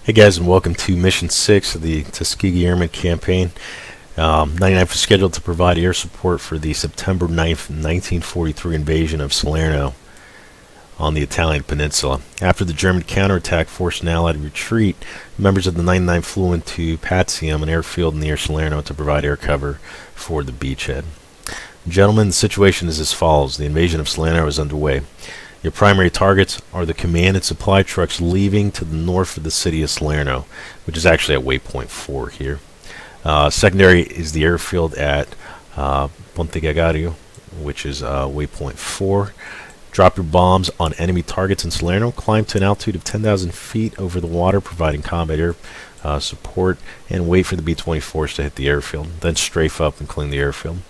Hey guys, and welcome to Mission 6 of the Tuskegee Airmen campaign. 99th is scheduled to provide air support for the September 9th, 1943 invasion of Salerno on the Italian peninsula. After the German counterattack forced an Allied retreat, members of the 99 flew into Patsium, an airfield near Salerno, to provide air cover for the beachhead. Gentlemen, the situation is as follows. The invasion of Salerno is underway. Your primary targets are the command and supply trucks leaving to the north of the city of Salerno, which is actually at waypoint 4 here. Secondary is the airfield at Montgomery, which is waypoint 4. Drop your bombs on enemy targets in Salerno. Climb to an altitude of 10,000 feet over the water, providing combat air support, and wait for the B-24s to hit the airfield. Then strafe up and clean the airfield.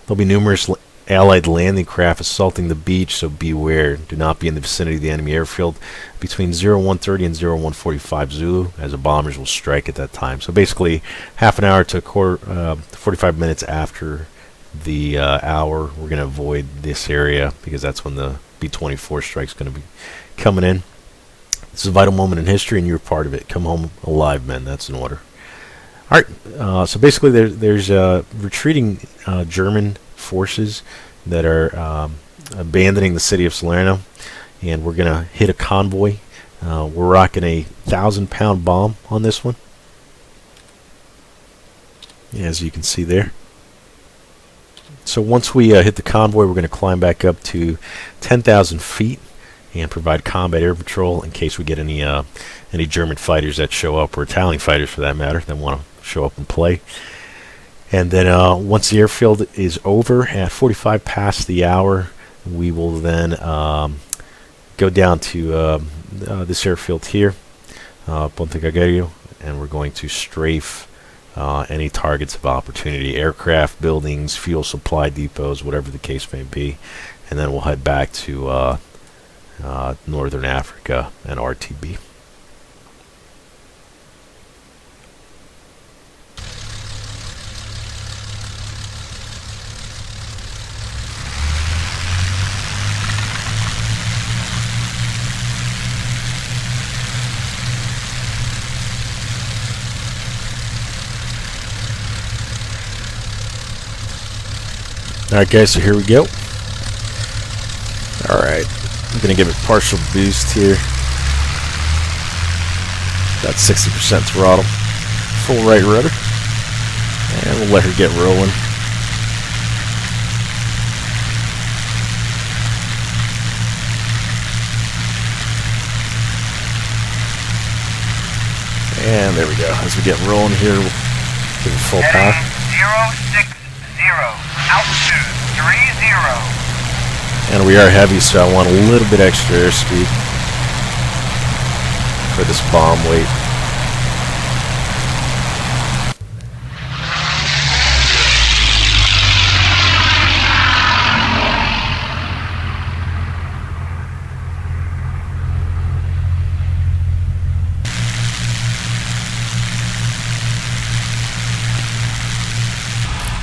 There'll be numerous Allied landing craft assaulting the beach, so beware. Do not be in the vicinity of the enemy airfield between 0130 and 0145 Zulu, as the bombers will strike at that time. So basically, half an hour to 45 minutes after the hour, we're going to avoid this area because that's when the B-24 strike's going to be coming in. This is a vital moment in history, and you're part of it. Come home alive, men. That's an order. All right. So basically, there's retreating German forces that are abandoning the city of Salerno, and we're going to hit a convoy. We're rocking a 1,000-pound bomb on this one, as you can see there. So once we hit the convoy, we're going to climb back up to 10,000 feet and provide combat air patrol in case we get any German fighters that show up, or Italian fighters for that matter, that want to show up and play. And then once the airfield is over at 45 past the hour, we will then go down to this airfield here, Montgomery, and we're going to strafe any targets of opportunity, aircraft, buildings, fuel supply depots, whatever the case may be. And then we'll head back to Northern Africa and RTB. Alright guys, so here we go. Alright, I'm going to give it partial boost here. Got 60% throttle. Full right rudder. And we'll let her get rolling. And there we go. As we get rolling here, we'll give it full power. 060. Altitude 30. And we are heavy, so I want a little bit extra airspeed for this bomb weight.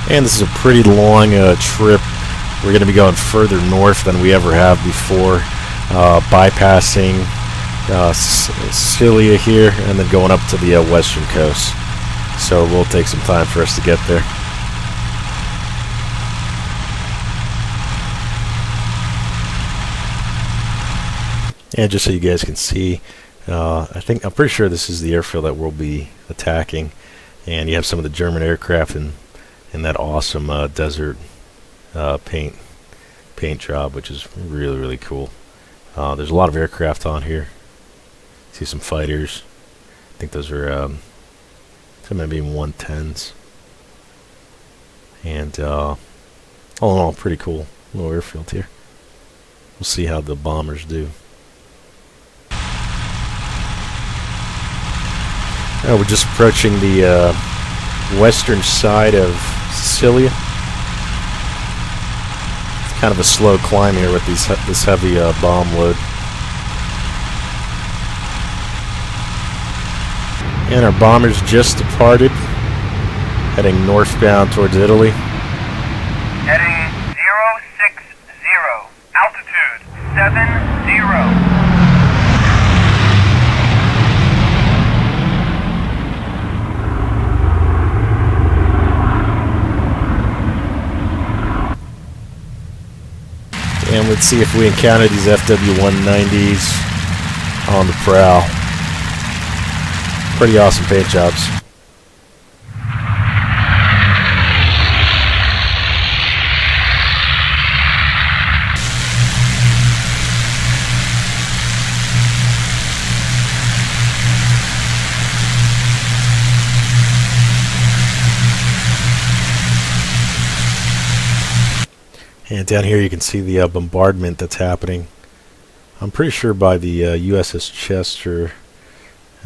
And this is a pretty long trip. We're going to be going further north than we ever have before, bypassing Sicilia here and then going up to the western coast. So it will take some time for us to get there. And just so you guys can see, I'm pretty sure this is the airfield that we'll be attacking. And you have some of the German aircraft in that awesome desert paint job, which is really, really cool. There's a lot of aircraft on here. See some fighters. I think those are some maybe 110s. And all in all, pretty cool little airfield here. We'll see how the bombers do. We're just approaching the western side of Sicilia. It's kind of a slow climb here with this heavy bomb load. And our bombers just departed, heading northbound towards Italy. Heading 060. Altitude 70. Let's see if we encounter these FW-190s on the prowl. Pretty awesome paint jobs. And down here you can see the bombardment that's happening. I'm pretty sure by the USS Chester.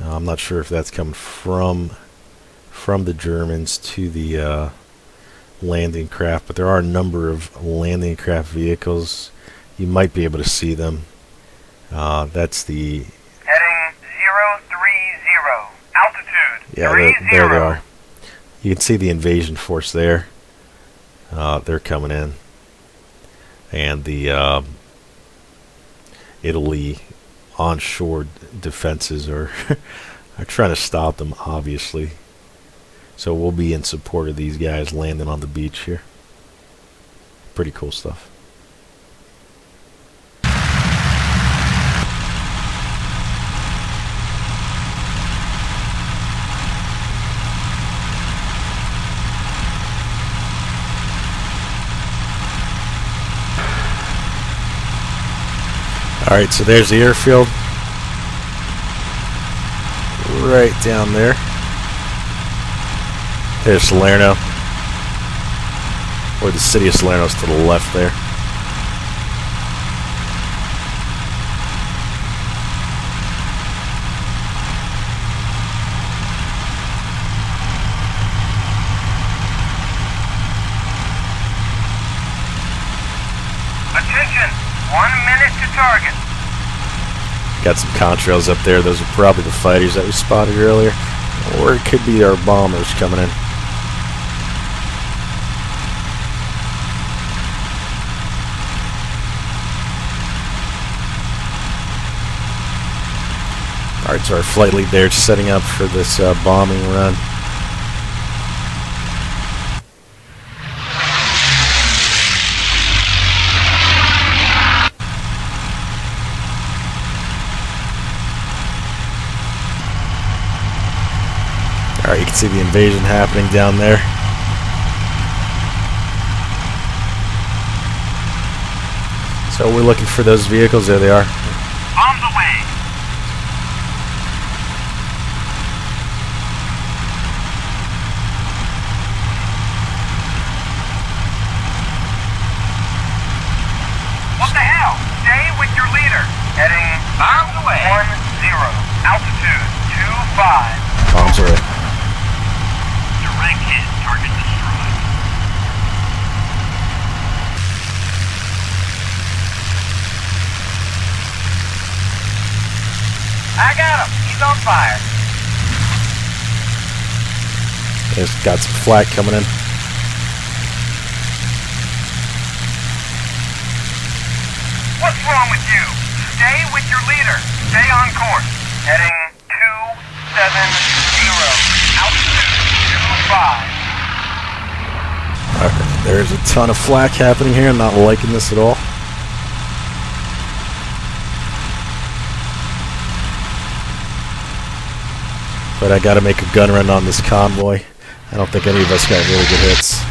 I'm not sure if that's coming from the Germans to the landing craft, but there are a number of landing craft vehicles. You might be able to see them. That's the Heading 030. Altitude. yeah, 30. there they are. You can see the invasion force there. They're coming in. And the Italy onshore defenses are are trying to stop them, obviously. So we'll be in support of these guys landing on the beach here. Pretty cool stuff. Alright, so there's the airfield. Right down there. There's Salerno. Or the city of Salerno's to the left there. Attention! 1 minute to target. Got some contrails up there. Those are probably the fighters that we spotted earlier. Or it could be our bombers coming in. Alright, so our flight lead there setting up for this bombing run. Alright, you can see the invasion happening down there. So we're looking for those vehicles. There they are. Bombs away. What the hell? Stay with your leader. Heading bombs away. 10. Altitude 25. Bombs away. Direct hit. Target destroyed. I got him. He's on fire. There's got some flak coming in. What's wrong with you? Stay with your leader. Stay on course. Heading 270. Altitude 25. Alright, there's a ton of flak happening here. I'm not liking this at all. But I gotta make a gun run on this convoy. I don't think any of us got really good hits.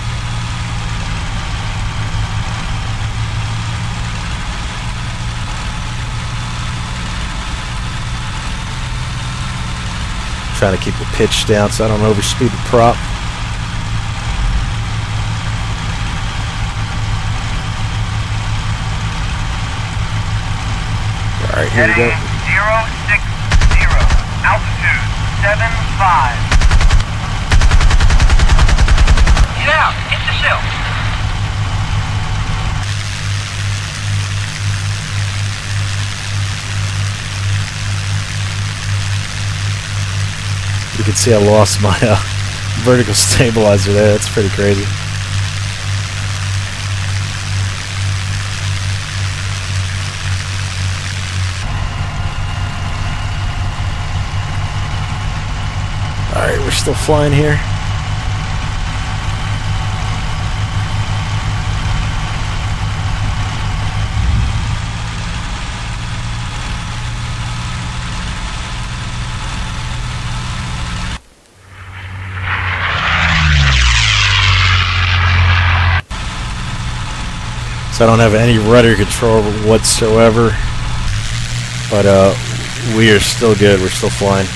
Trying to keep the pitch down so I don't overspeed the prop. Alright, here we go. 060. Altitude 75. Get out. Hit the sill. You can see I lost my vertical stabilizer there. That's pretty crazy. Alright, we're still flying here. So I don't have any rudder control whatsoever. But we are still good. We're still flying.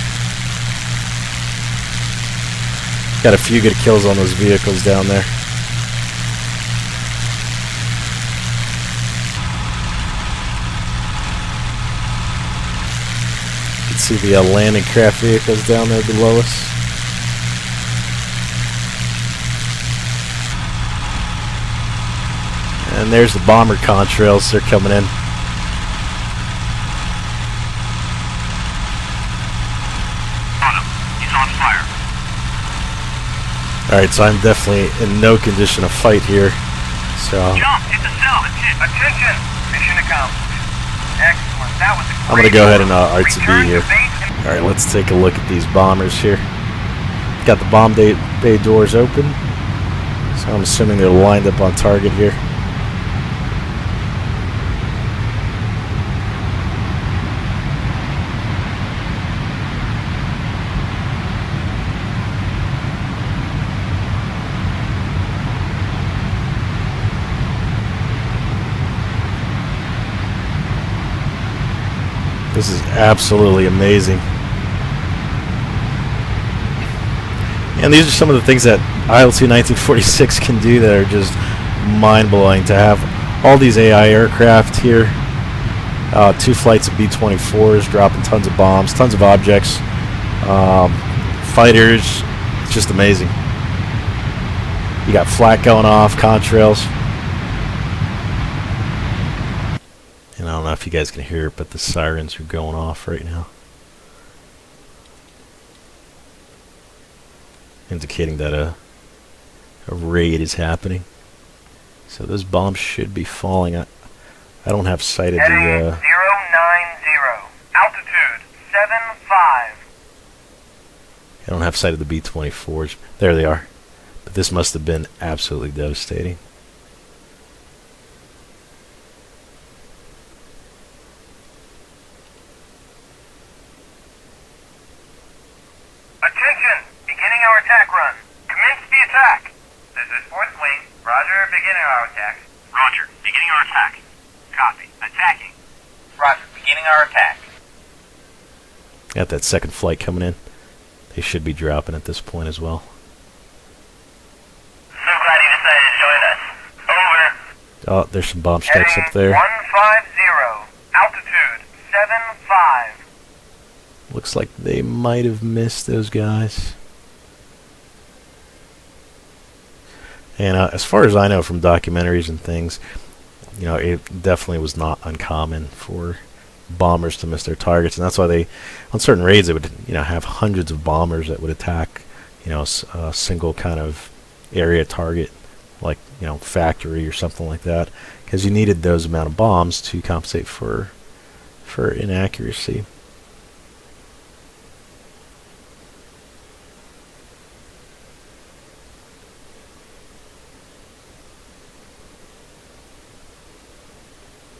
Got a few good kills on those vehicles down there. You can see the landing craft vehicles down there below us. And there's the bomber contrails. They're coming in. Alright, so I'm definitely in no condition to fight here. So Jump, hit the cell, that's it. Attention, mission accomplished. Excellent, that was a great I'm going to go ahead and Return RTB here. to base and Alright, let's take a look at these bombers here. Got the bomb bay doors open. So I'm assuming they're lined up on target here. This is absolutely amazing. And these are some of the things that ILT 1946 can do that are just mind-blowing. To have all these AI aircraft here, 2 flights of B-24s dropping tons of bombs, tons of objects, fighters. It's just amazing. You got flak going off, contrails. And I don't know if you guys can hear it, but the sirens are going off right now, indicating that a raid is happening. So those bombs should be falling. I don't have sight of heading the 090, altitude 75. I don't have sight of the B-24s. There they are. But this must have been absolutely devastating. Attention, beginning our attack run. Commence the attack. This is 4th Wing. Roger, beginning our attack. Roger, beginning our attack. Copy. Attacking. Roger, beginning our attack. Got that second flight coming in. They should be dropping at this point as well. So glad you decided to join us. Over. Oh, there's some bomb stacks up there. 150, altitude 75. Looks like they might have missed those guys. And as far as I know from documentaries and things, you know, it definitely was not uncommon for bombers to miss their targets, and that's why they, on certain raids, they would, you know, have hundreds of bombers that would attack, you know, a single kind of area target, like, you know, factory or something like that, because you needed those amount of bombs to compensate for inaccuracy.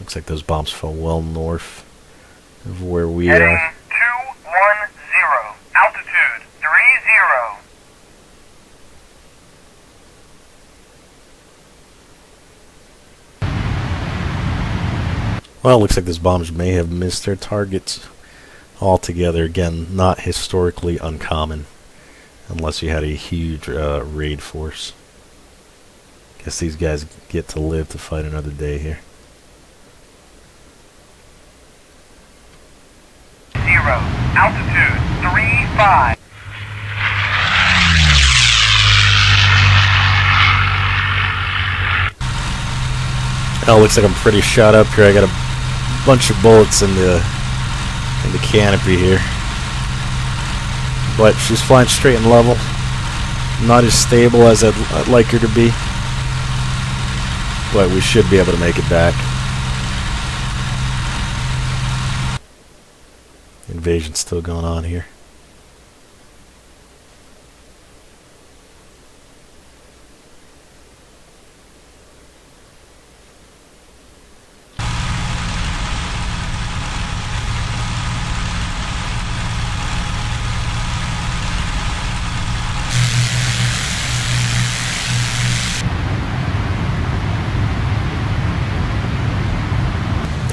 Looks like those bombs fell well north of where we Heading are. 210, altitude 30. Well, it looks like those bombs may have missed their targets altogether. Again, not historically uncommon, unless you had a huge raid force. Guess these guys get to live to fight another day here. 0, altitude 35. Oh, looks like I'm pretty shot up here. I got a bunch of bullets in the canopy here, but she's flying straight and level. Not as stable as I'd like her to be, but we should be able to make it back. Invasion's still going on here.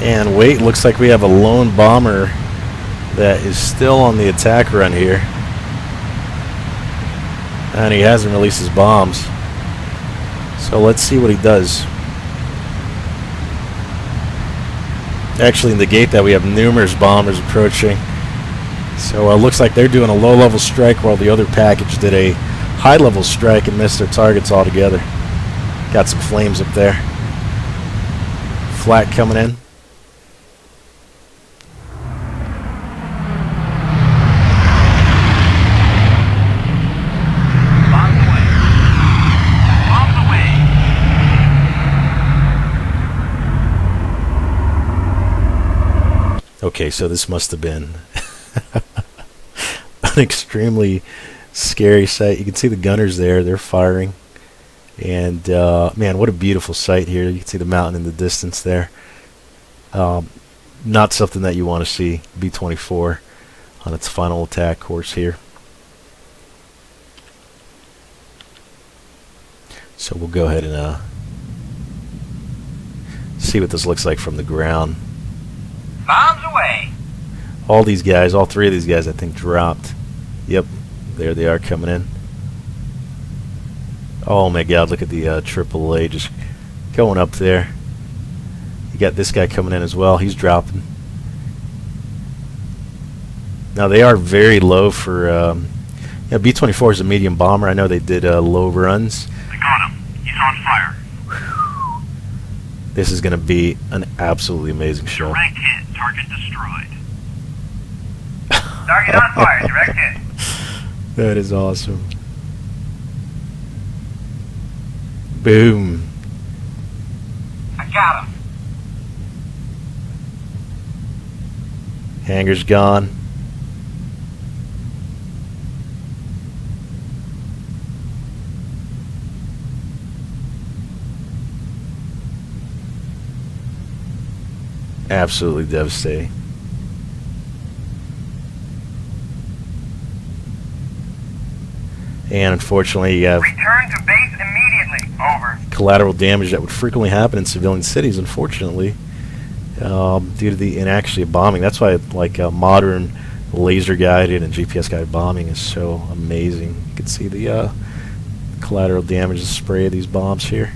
And wait, looks like we have a lone bomber that is still on the attack run here. And he hasn't released his bombs. So let's see what he does. Actually, negate that, we have numerous bombers approaching. So it looks like they're doing a low-level strike while the other package did a high-level strike and missed their targets altogether. Got some flames up there. Flak coming in. Okay, so this must have been an extremely scary sight. You can see the gunners there. They're firing. And, man, what a beautiful sight here. You can see the mountain in the distance there. Not something that you want to see. B-24 on its final attack course here. So we'll go ahead and see what this looks like from the ground. Bombs away. All these guys, all three of these guys, I think, dropped. Yep, there they are coming in. Oh my God, look at the AAA just going up there. You got this guy coming in as well. He's dropping. Now they are very low for. Yeah, B-24 is a medium bomber. I know they did low runs. I got him. He's on fire. This is going to be an absolutely amazing show. Direct hit. Target destroyed. Target on fire. Direct hit. That is awesome. Boom. I got him. Hangar's gone. Absolutely devastating. And unfortunately, you have return to base immediately. Over. Collateral damage that would frequently happen in civilian cities, unfortunately, due to the inaction of bombing. That's why, like, modern laser-guided and GPS-guided bombing is so amazing. You can see the collateral damage, the spray of these bombs here.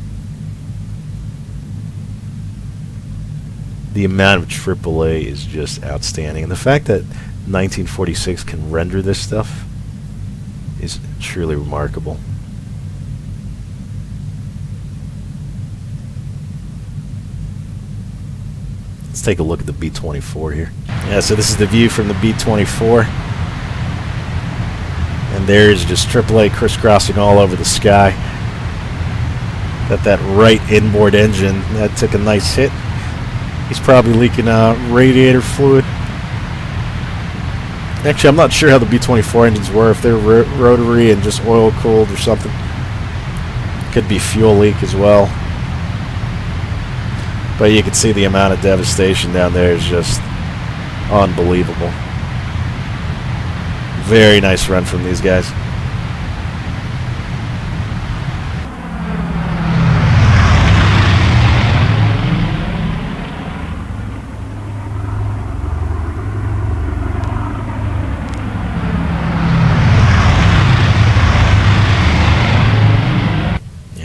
The amount of AAA is just outstanding, and the fact that 1946 can render this stuff is truly remarkable. Let's take a look at the B-24 here. Yeah, so this is the view from the B-24, and there's just AAA crisscrossing all over the sky. Got that right inboard engine that took a nice hit. He's probably leaking radiator fluid. Actually, I'm not sure how the B-24 engines were, if they're rotary and just oil cooled or something. Could be fuel leak as well. But you can see the amount of devastation down there is just unbelievable. Very nice run from these guys.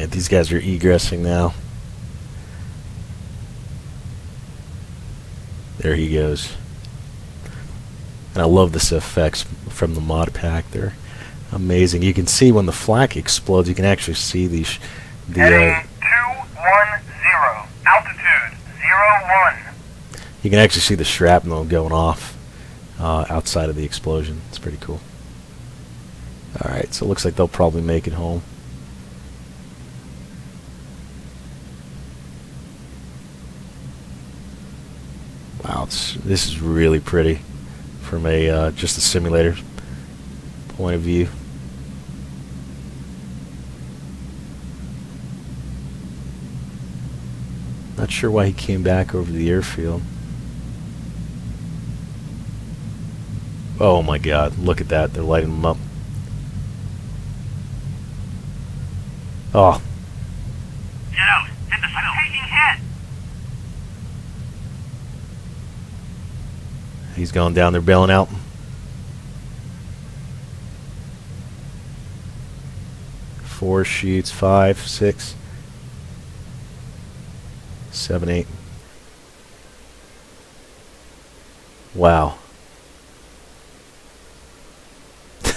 These guys are egressing now. There he goes. And I love this effects from the mod pack. They're amazing. You can see when the flak explodes, you can actually see the heading 210, altitude 01. You can actually see the shrapnel going off outside of the explosion. It's pretty cool. Alright, so it looks like they'll probably make it home. Wow, this is really pretty from a just a simulator point of view. Not sure why he came back over the airfield. Oh my God, look at that. They're lighting them up. Oh. Get out. Hit the taking hit. He's going down there bailing out. Four sheets, 5, 6, 7, 8. Wow.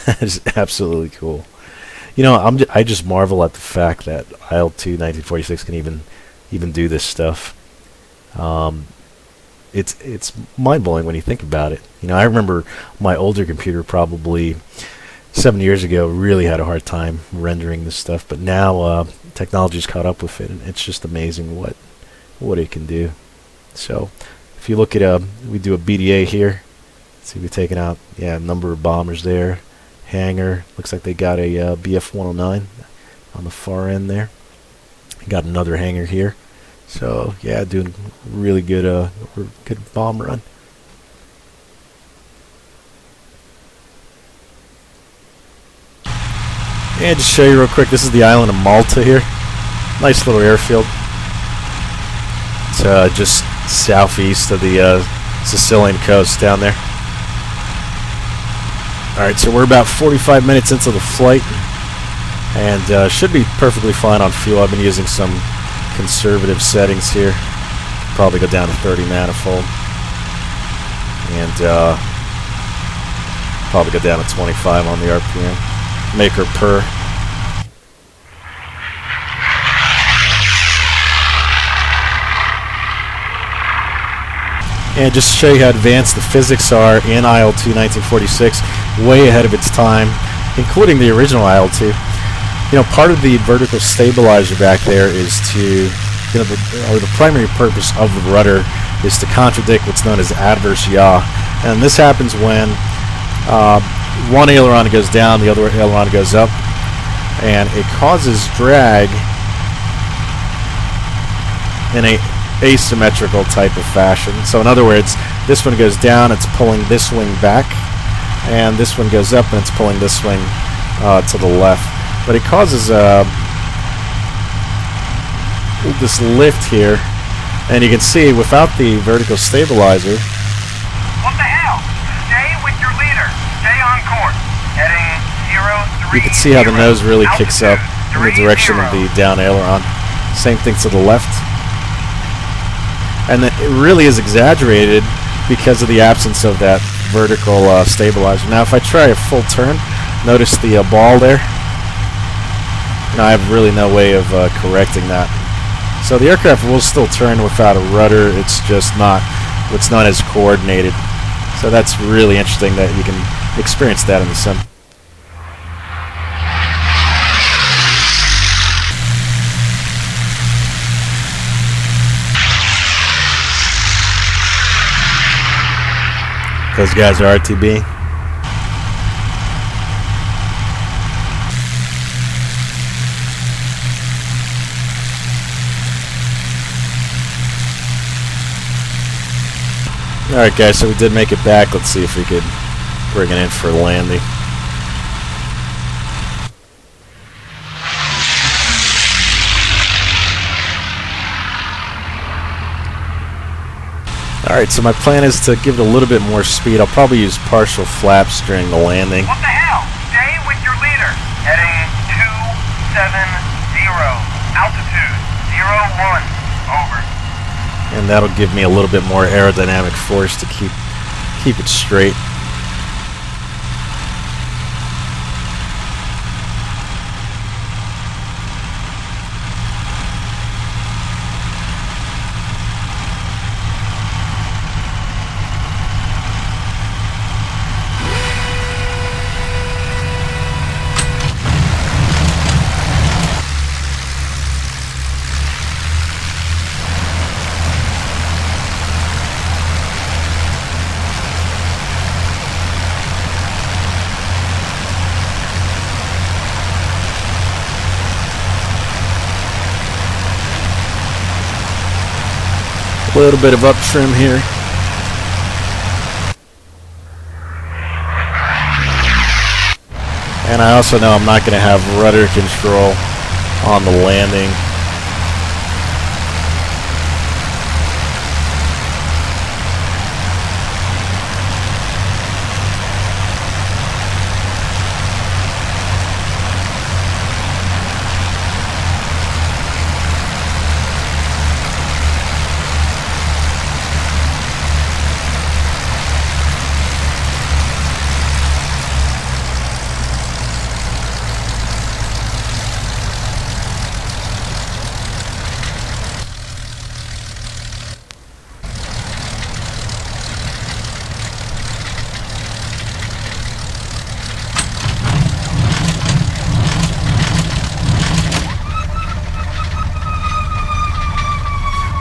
That is absolutely cool. You know, I just marvel at the fact that IL-2 1946 can even do this stuff. It's mind-blowing when you think about it. You know, I remember my older computer probably 7 years ago really had a hard time rendering this stuff, but now technology's caught up with it, and it's just amazing what it can do. So if you look at we do a BDA here. See, we've taken out a number of bombers there. Hangar, looks like they got a BF-109 on the far end there. Got another hangar here. So yeah, doing really good good bomb run. And just show you real quick, this is the island of Malta here. Nice little airfield. It's just southeast of the Sicilian coast down there. Alright, so we're about 45 minutes into the flight, and should be perfectly fine on fuel. I've been using some conservative settings here. Probably go down to 30 manifold, and probably go down to 25 on the RPM. Make her purr. And just to show you how advanced the physics are in IL-2 1946, way ahead of its time, including the original IL-2. You know, part of the vertical stabilizer back there is to, the primary purpose of the rudder is to contradict what's known as adverse yaw. And this happens when one aileron goes down, the other aileron goes up, and it causes drag in a asymmetrical type of fashion. So in other words, this one goes down, it's pulling this wing back, and this one goes up and it's pulling this wing to the left. But it causes this lift here, and you can see without the vertical stabilizer. What the hell? Stay with your leader. Stay on course. Heading 030. You can see how the nose really kicks up in the direction of the down aileron. Same thing to the left. And it really is exaggerated because of the absence of that vertical stabilizer. Now if I try a full turn, notice the ball there. Now I have really no way of correcting that. So the aircraft will still turn without a rudder, it's just not what's known as coordinated. So that's really interesting that you can experience that in the sim. Those guys are RTB. Alright guys, so we did make it back. Let's see if we could bring it in for landing. Alright, so my plan is to give it a little bit more speed. I'll probably use partial flaps during the landing. What the hell? Stay with your leader. Heading 270. Altitude 01. Over. And that'll give me a little bit more aerodynamic force to keep it straight. A little bit of up trim here. And I also know I'm not going to have rudder control on the landing.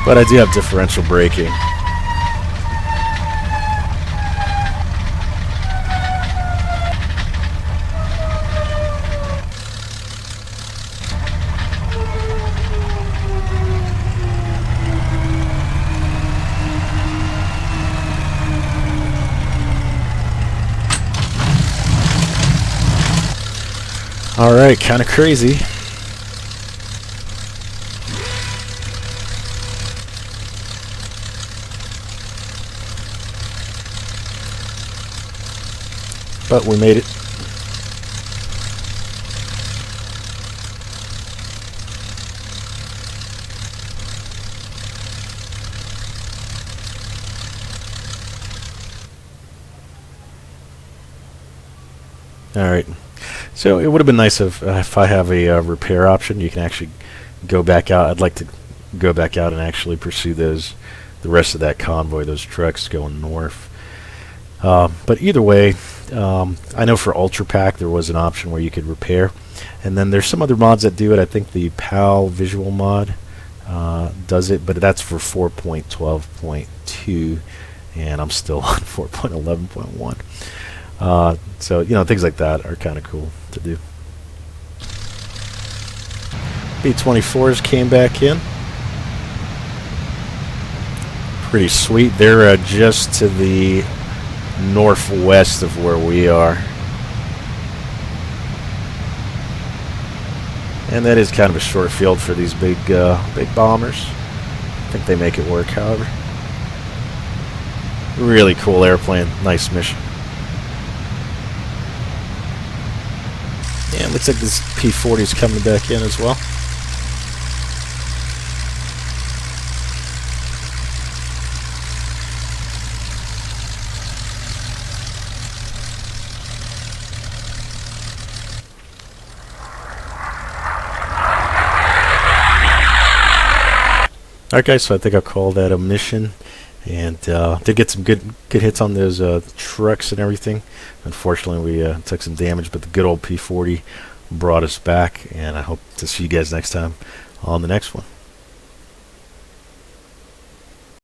But I do have differential braking. Alright, kind of crazy. But we made it. Alright. So it would have been nice if I have a repair option. You can actually go back out. I'd like to go back out and actually pursue the rest of that convoy, those trucks going north. But either way, I know for Ultra Pack there was an option where you could repair, and then there's some other mods that do it. I think the PAL visual mod does it, but that's for 4.12.2, and I'm still on 4.11.1. So things like that are kind of cool to do. B-24s came back in. Pretty sweet. They're just to the northwest of where we are, and that is kind of a short field for these big bombers. I think they make it work, however. Really cool airplane, nice mission. Yeah, it looks like this P-40 is coming back in as well. Alright guys, so I think I'll call that a mission, and did get some good hits on those trucks and everything. Unfortunately we took some damage, but the good old P-40 brought us back, and I hope to see you guys next time on the next one.